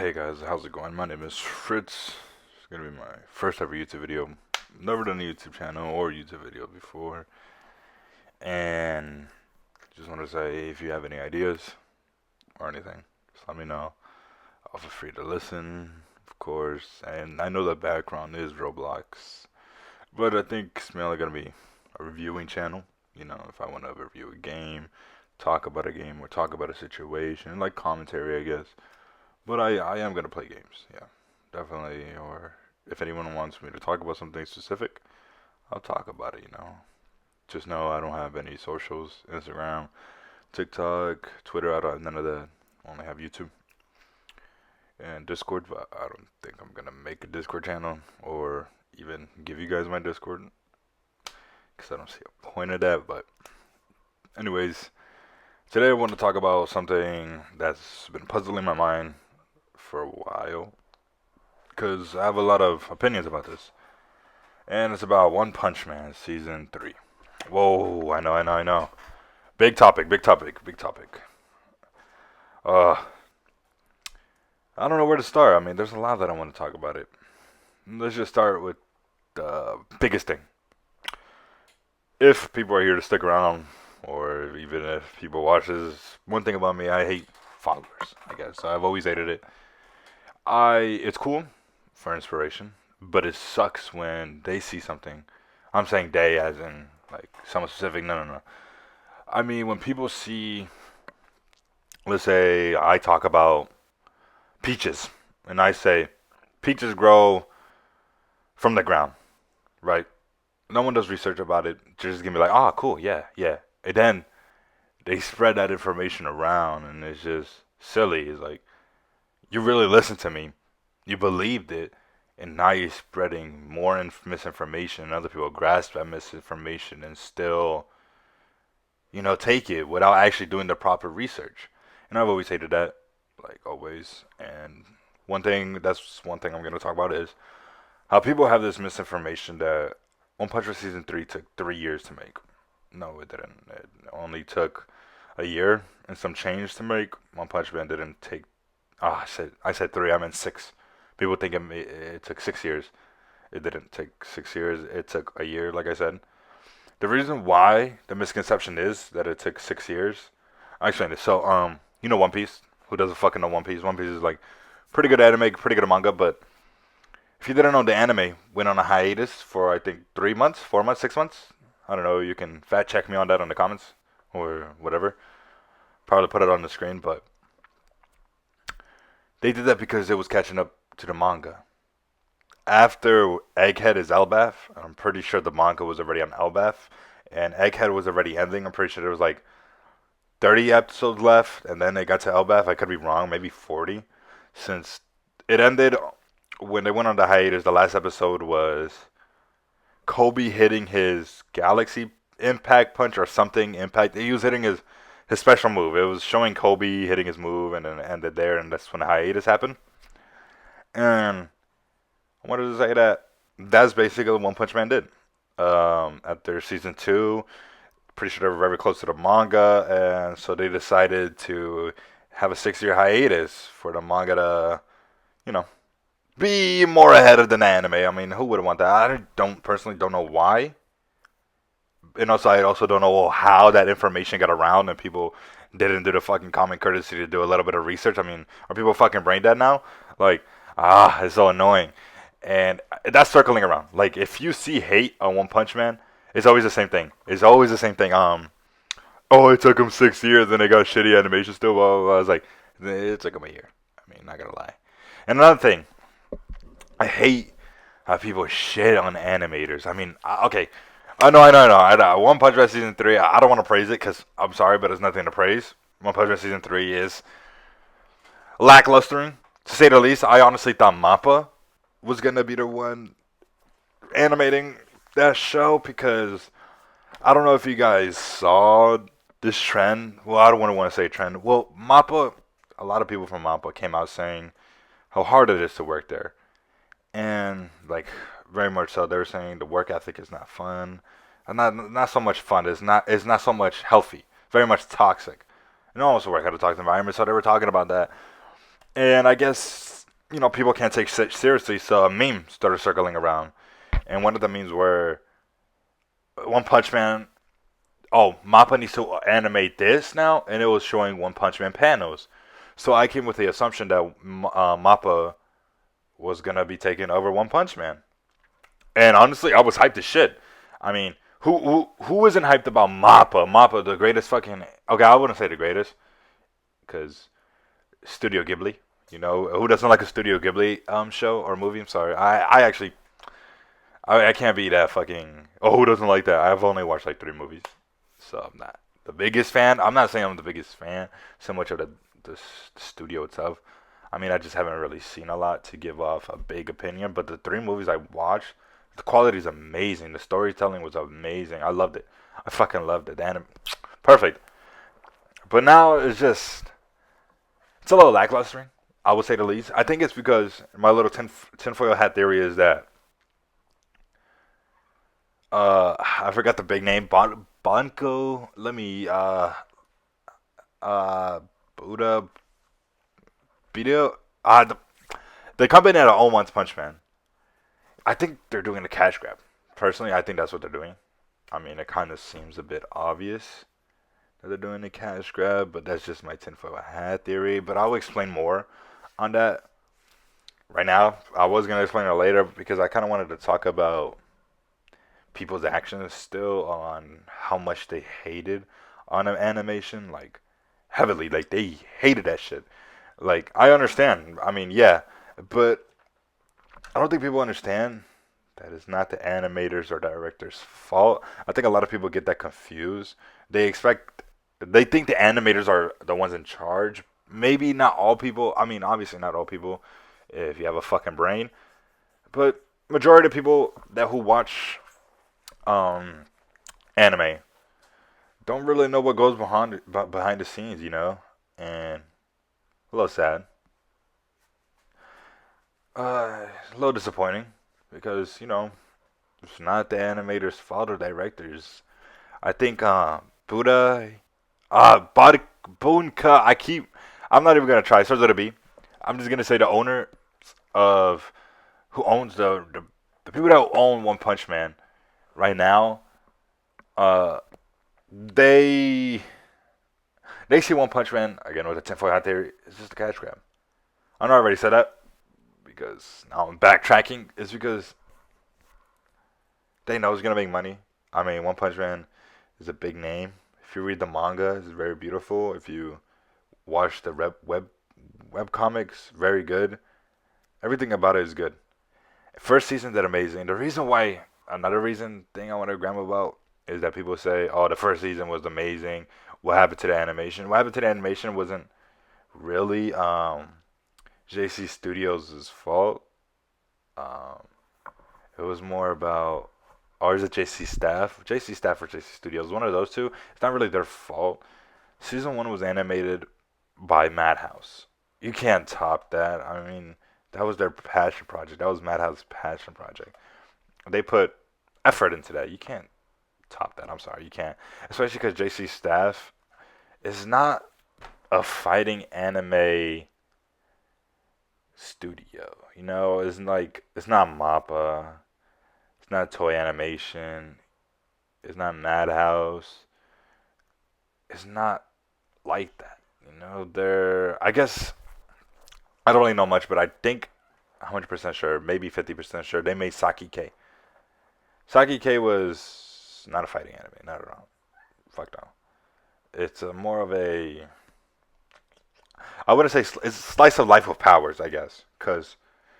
Hey guys, how's it going? My name is Fritz. It's gonna be my first ever YouTube video. Never done a YouTube channel or YouTube video before. And just want to say if you have any ideas or anything, just let me know. I'll feel free to listen, of course. And I know the background is Roblox, but I think it's mainly gonna be a reviewing channel. If I want to review a game, talk about a game, or talk about a situation, like commentary, I guess. But I am gonna play games, yeah, definitely. Or if anyone wants me to talk about something specific, I'll talk about it. Just know I don't have any socials, Instagram, TikTok, Twitter. I don't have none of that. Only have YouTube and Discord. But I don't think I'm gonna make a Discord channel or even give you guys my Discord because I don't see a point of that. But anyways, today I want to talk about something that's been puzzling my mind for a while because I have a lot of opinions about this, and it's about One Punch Man season 3. Whoa, I know. Big topic, big topic, big topic. Uh, I don't know where to start. I mean, there's a lot that I want to talk about it. Let's just start with the biggest thing. If people are here to stick around, or even if people watch this, one thing about me, I hate followers. I guess I've always hated it. It's cool for inspiration, but it sucks when they see something. I'm saying they as in like someone specific. No, no, no. I mean when people see, let's say I talk about peaches, and I say peaches grow from the ground, right? No one does research about it. They're just gonna be like, oh, cool, yeah, yeah. And then they spread that information around, and it's just silly. It's like you really listened to me, you believed it, and now you're spreading more misinformation, and other people grasp that misinformation and still, take it without actually doing the proper research. And I've always hated that, like always. And that's one thing I'm gonna talk about is how people have this misinformation that One Punch Man season 3 took 3 years to make. No, it didn't. It only took a year and some change to make. One Punch Man didn't take. I said 3. I meant 6. People think it took 6 years. It didn't take 6 years. It took a year, like I said. The reason why the misconception is that it took 6 years, I explained it. So, One Piece. Who doesn't fucking know One Piece? One Piece is like pretty good anime, pretty good manga. But if you didn't know, the anime went on a hiatus for I think 3 months, 4 months, 6 months. I don't know. You can fact check me on that on the comments or whatever. Probably put it on the screen, but they did that because it was catching up to the manga. After Egghead is Elbaf, I'm pretty sure the manga was already on Elbaf, and Egghead was already ending. I'm pretty sure there was like 30 episodes left, and then they got to Elbaf. I could be wrong, maybe 40, since it ended when they went on the hiatus. The last episode was Kobe hitting his Galaxy Impact Punch or something. Impact. He was hitting his special move. It was showing Kobe hitting his move, and then it ended there, and that's when the hiatus happened. And I wanted to say that that's basically what One Punch Man did. After season 2, pretty sure they were very close to the manga, and so they decided to have a 6 year hiatus for the manga to, you know, be more ahead of the anime. I mean, who would want that? I don't know why, and also I also don't know how that information got around and people didn't do the fucking common courtesy to do a little bit of research. I mean, are people fucking brain dead now? Like, it's so annoying. And that's circling around. Like, if you see hate on One Punch Man, it's always the same thing. It's always the same thing. Oh, it took him 6 years and they got shitty animation still. Blah, blah, blah. I was like, it took him a year. I mean, not gonna lie. And another thing, I hate how people shit on animators. I mean, okay, I know. One Punch Man season 3. I don't want to praise it because I'm sorry, but there's nothing to praise. One Punch Man season 3 is lacklustering, to say the least. I honestly thought Mappa was gonna be the one animating that show because I don't know if you guys saw this trend. Well, I don't want to say trend. Well, Mappa, a lot of people from Mappa came out saying how hard it is to work there, and like very much so. They were saying the work ethic is not fun, and not so much fun. It's not so much healthy. Very much toxic. And also work how to talk to the environment. So they were talking about that, and I guess people can't take seriously, so a meme started circling around, and one of the memes were One Punch Man. Oh, Mappa needs to animate this now, and it was showing One Punch Man panels. So I came with the assumption that Mappa was gonna be taking over One Punch Man, and honestly, I was hyped as shit. I mean, who isn't hyped about Mappa? Mappa, the greatest fucking. Okay, I wouldn't say the greatest, because Studio Ghibli. Who doesn't like a Studio Ghibli show or movie? I'm sorry. I actually I can't be that fucking. Oh, who doesn't like that? I've only watched like 3 movies, so I'm not the biggest fan. I'm not saying I'm the biggest fan so much of the studio itself. I mean, I just haven't really seen a lot to give off a big opinion. But the 3 movies I watched, the quality is amazing. The storytelling was amazing. I loved it. I fucking loved it. Perfect. But now it's a little lackluster. I would say the least. I think it's because my little tinfoil hat theory is that I forgot the big name. Banco. Let me uh Buddha video. The company that owns One Punch Man. I think they're doing a cash grab. Personally, I think that's what they're doing. I mean, it kind of seems a bit obvious that they're doing a cash grab, but that's just my tinfoil hat theory. But I'll explain more on that right now. I was gonna explain it later because I kind of wanted to talk about people's actions still on how much they hated on an animation, like heavily, like they hated that shit. Like I understand. I mean, yeah, but I don't think people understand that it's not the animators or directors' fault. I think a lot of people get that confused. They expect, they think the animators are the ones in charge. Maybe not all people. I mean, obviously not all people. If you have a fucking brain, but majority of people that who watch um, anime don't really know what goes behind the scenes, and a little sad, a little disappointing because it's not the animators' fault or directors. I think Buddha, Bunka. I'm not even gonna try. It starts with a B. I'm just gonna say the owner of who owns the people that own One Punch Man right now. Uh, they they see One Punch Man again with a 10 foot hat theory. It's just a cash grab. I know I already said that because now I'm backtracking. It's because they know it's gonna make money. I mean, One Punch Man is a big name. If you read the manga, it's very beautiful. If you watch the web comics, very good. Everything about it is good. First season did amazing. The reason why, another reason thing I want to grab about is that people say, "Oh, the first season was amazing. What happened to the animation?" What happened to the animation wasn't really JC Studios' fault. Um, it was more about, or is it JC Staff? JC Staff or JC Studios, one of those two. It's not really their fault. Season 1 was animated by Madhouse. You can't top that. I mean, that was their passion project. That was Madhouse's passion project. They put effort into that. You can't top that. I'm sorry, you can't. Especially because JC Staff is not a fighting anime studio. It's not Mappa. It's not Toy Animation. It's not Madhouse. It's not like that. I guess I don't really know much, but I think 100% sure, maybe 50% sure, they made Saki K. Saki K was not a fighting anime, not at all. Fuck no. It's more of a, I wouldn't say it's slice of life with powers, I guess, because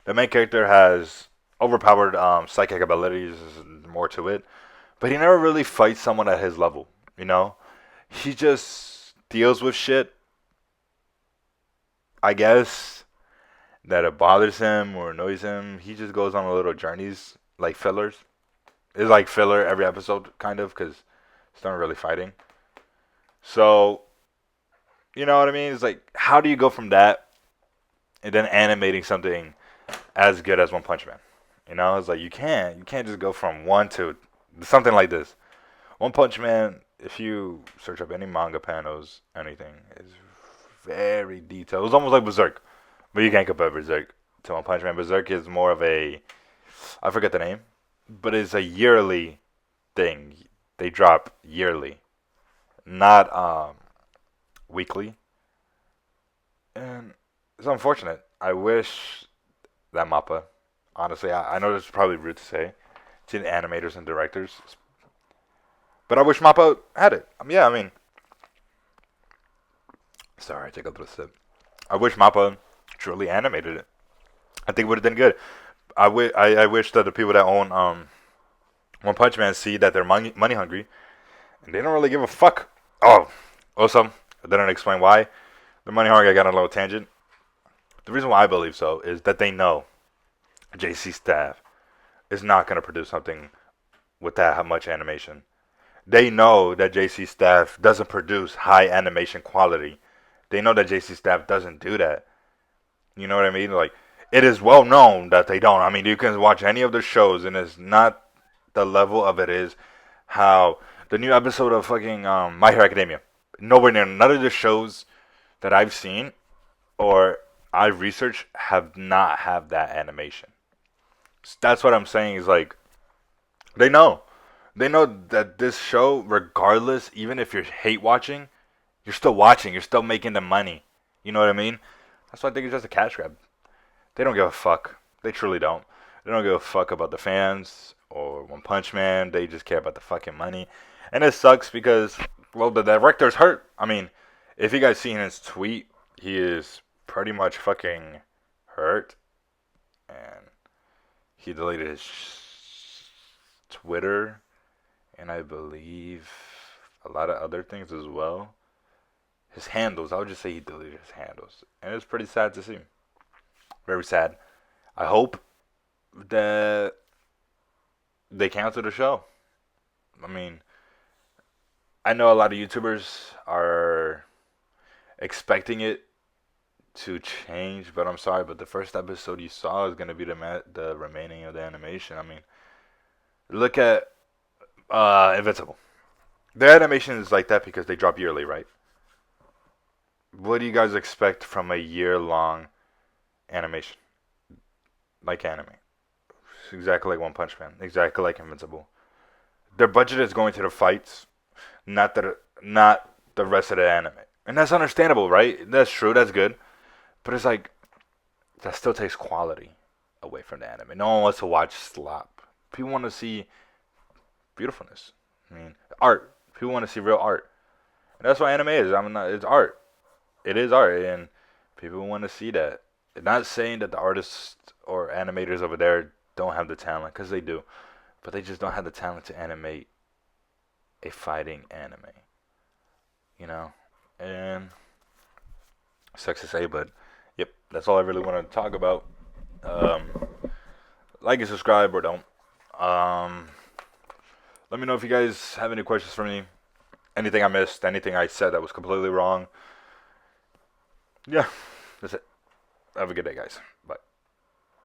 the main character has overpowered psychic abilities. There's more to it, but he never really fights someone at his level. You know, he just deals with shit. I guess that it bothers him or annoys him. He just goes on a little journeys like fillers. It's like filler every episode, kind of, because it's not really fighting. So you know what I mean? It's like, how do you go from that and then animating something as good as One Punch Man? It's like you can't just go from one to something like this. One Punch Man, if you search up any manga panels, anything, is very detailed. It's almost like Berserk, but you can't compare Berserk. to One Punch Man. Berserk is more of a, I forget the name, but it's a yearly thing. They drop yearly, not weekly, and it's unfortunate. I wish that Mappa, honestly, I know this is probably rude to say to the animators and directors, but I wish Mappa had it. Yeah, I mean, sorry, take a little sip. I wish Mappa truly animated it. I think it would have been good. I wish that the people that own One Punch Man see that they're money hungry and they don't really give a fuck. Oh, also, I didn't explain why they're money hungry. I got on a little tangent. The reason why I believe so is that they know JC staff is not going to produce something with that much animation. They know that JC staff doesn't produce high animation quality. They know that JC staff doesn't do that. You know what I mean? Like, it is well known that they don't. I mean, you can watch any of the shows, and it's not the level of it is how the new episode of fucking My Hero Academia. Nowhere near none of the shows that I've seen or I've researched have not have that animation. That's what I'm saying is like they know. They know that this show, regardless, even if you hate watching, you're still watching. You're still making the money. You know what I mean? That's why I think it's just a cash grab. They don't give a fuck. They truly don't. They don't give a fuck about the fans or One Punch Man. They just care about the fucking money. And it sucks because, well, the director's hurt. I mean, if you guys seen his tweet, he is pretty much fucking hurt. And he deleted his Twitter and I believe a lot of other things as well. His handles, I would just say he deleted his handles. And it's pretty sad to see. Very sad. I hope that they cancel the show. I mean, I know a lot of YouTubers are expecting it to change, but I'm sorry, but the first episode you saw is going to be the remaining of the animation. I mean, look at Invincible. The animation is like that because they drop yearly, right? What do you guys expect from a year-long animation? Like anime. It's exactly like One Punch Man. Exactly like Invincible. Their budget is going to the fights, not the rest of the anime. And that's understandable, right? That's true, that's good. But it's like, that still takes quality away from the anime. No one wants to watch slop. People want to see beautifulness. I mean, art. People want to see real art. And that's what anime is. It's art. It is art, and people want to see that. Not saying that the artists or animators over there don't have the talent, because they do. But they just don't have the talent to animate a fighting anime. You know? And sucks to say, but yep, that's all I really want to talk about. Like and subscribe or don't. Let me know if you guys have any questions for me. Anything I missed, anything I said that was completely wrong. Yeah, that's it. Have a good day, guys. Bye.